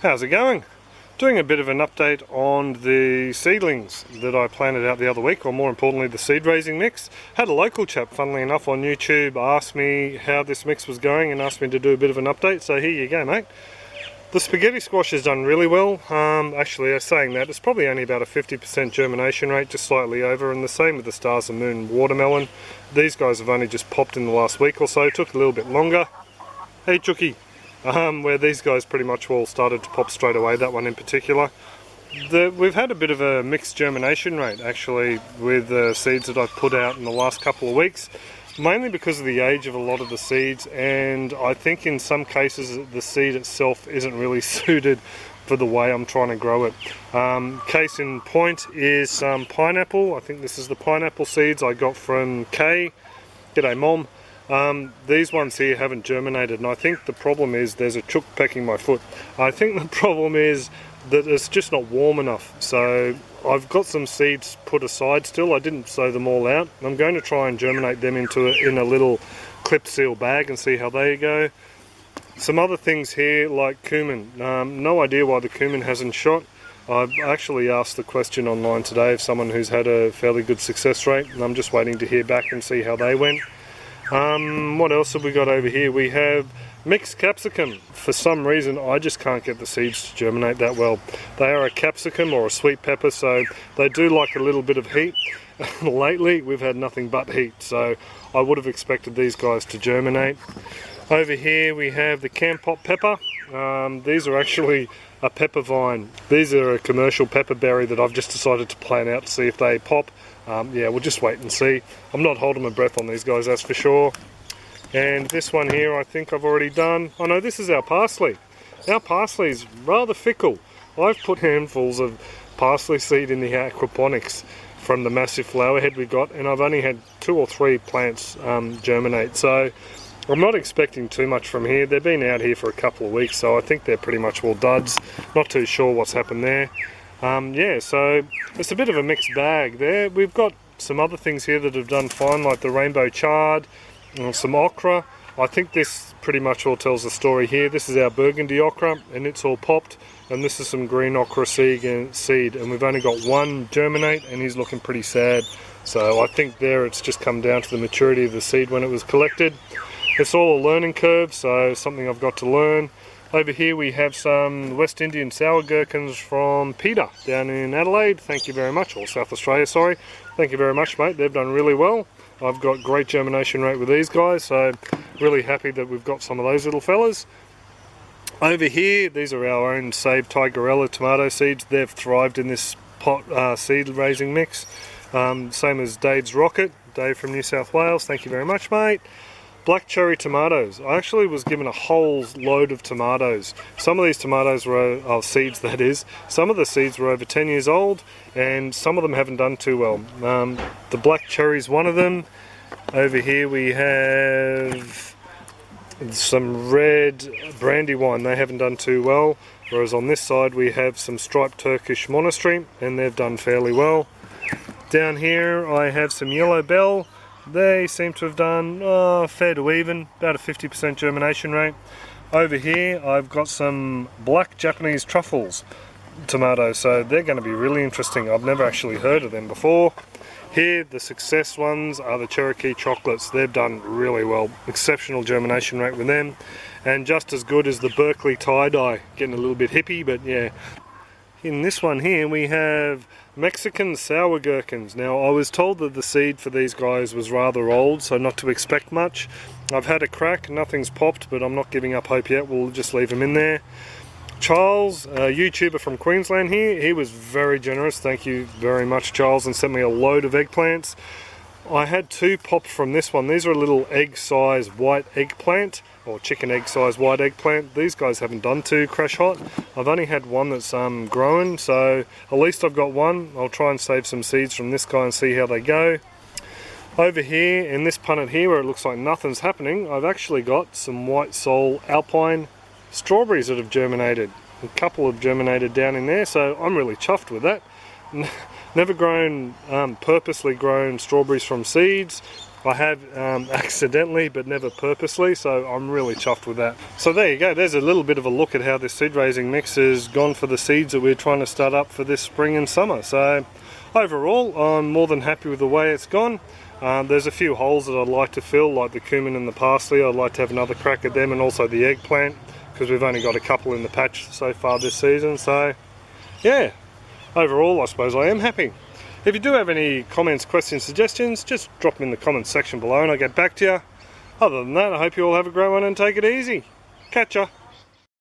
How's it going? Doing a bit of an update on the seedlings that I planted out the other week, or more importantly the seed raising mix. Had a local chap, funnily enough, on YouTube ask me how this mix was going and asked me to do a bit of an update, so here you go, mate. The spaghetti squash has done really well. Actually, saying that, it's probably only about a 50% germination rate, just slightly over, and the same with the Stars and Moon watermelon. These guys have only just popped in the last week or so, took a little bit longer. Hey Chucky! Where these guys pretty much all started to pop straight away, that one in particular. We've had a bit of a mixed germination rate actually with the seeds that I've put out in the last couple of weeks, mainly because of the age of a lot of the seeds, and I think in some cases the seed itself isn't really suited for the way I'm trying to grow it. Case in point is some pineapple. I think this is the pineapple seeds I got from Kay. G'day Mom. These ones here haven't germinated, and I think the problem is there's a chook pecking my foot. I think the problem is that it's just not warm enough, so I've got some seeds put aside still. I didn't sow them all out. I'm going to try and germinate them in a little clip seal bag and see how they go. Some other things here like cumin. No idea why the cumin hasn't shot. I've actually asked the question online today of someone who's had a fairly good success rate, and I'm just waiting to hear back and see how they went. What else have we got over here? We have mixed capsicum. For some reason I just can't get the seeds to germinate that well. They are a capsicum or a sweet pepper, so they do like a little bit of heat. Lately we've had nothing but heat, so I would have expected these guys to germinate. Over here we have the Campot pepper. These are actually a pepper vine. These are a commercial pepper berry that I've just decided to plant out to see if they pop. Yeah, we'll just wait and see. I'm not holding my breath on these guys, that's for sure. And this one here I think I've already done. Oh no, this is our parsley. Our parsley is rather fickle. I've put handfuls of parsley seed in the aquaponics from the massive flower head we got, and I've only had 2 or 3 plants germinate, so I'm not expecting too much from here. They've been out here for a couple of weeks, so I think they're pretty much all duds. Not too sure what's happened there. Yeah, so it's a bit of a mixed bag there. We've got some other things here that have done fine, like the rainbow chard, some okra. I think this pretty much all tells the story here. This is our burgundy okra, and it's all popped, and this is some green okra seed, and we've only got one germinate, and he's looking pretty sad. So I think there it's just come down to the maturity of the seed when it was collected. It's all a learning curve, so something I've got to learn. Over here we have some West Indian sour gherkins from Peter down in Adelaide. Thank you very much, or South Australia, sorry. Thank you very much, mate. They've done really well. I've got great germination rate with these guys, so really happy that we've got some of those little fellas. Over here, these are our own saved Tigerella tomato seeds. They've thrived in this pot seed raising mix. Same as Dave's Rocket. Dave from New South Wales, thank you very much, mate. Black cherry tomatoes. I actually was given a whole load of tomatoes. Some of these tomatoes were, seeds that is, some of the seeds were over 10 years old, and some of them haven't done too well. The black cherry is one of them. Over here we have some red brandywine. They haven't done too well. Whereas on this side we have some striped Turkish monastery, and they've done fairly well. Down here I have some yellow bell. They seem to have done fair to even, about a 50% germination rate. Over here I've got some black Japanese truffles tomatoes, so they're going to be really interesting. I've never actually heard of them before. Here the success ones are the Cherokee chocolates. They've done really well, exceptional germination rate with them, and just as good as the Berkeley tie-dye. Getting a little bit hippie, but yeah. In this one here we have Mexican sour gherkins. Now I was told that the seed for these guys was rather old, so not to expect much. I've had a crack, nothing's popped, but I'm not giving up hope yet. We'll just leave them in there. Charles, a YouTuber from Queensland here, he was very generous. Thank you very much, Charles, and sent me a load of eggplants. I had 2 popped from this one. These are a little egg-sized white eggplant, or chicken egg-sized white eggplant. These guys haven't done too crash hot. I've only had one that's growing, so at least I've got one. I'll try and save some seeds from this guy and see how they go. Over here, in this punnet here, where it looks like nothing's happening, I've actually got some White Soul Alpine strawberries that have germinated. A couple have germinated down in there, so I'm really chuffed with that. Never grown, purposely grown strawberries from seeds. I have accidentally but never purposely, so I'm really chuffed with that. So there you go, there's a little bit of a look at how this seed raising mix has gone for the seeds that we're trying to start up for this spring and summer. So overall I'm more than happy with the way it's gone. There's a few holes that I'd like to fill, like the cumin and the parsley. I'd like to have another crack at them, and also the eggplant, because we've only got a couple in the patch so far this season. So yeah, overall I suppose I am happy. If you do have any comments, questions, suggestions, just drop them in the comments section below and I'll get back to you. Other than that, I hope you all have a great one and take it easy. Catch ya!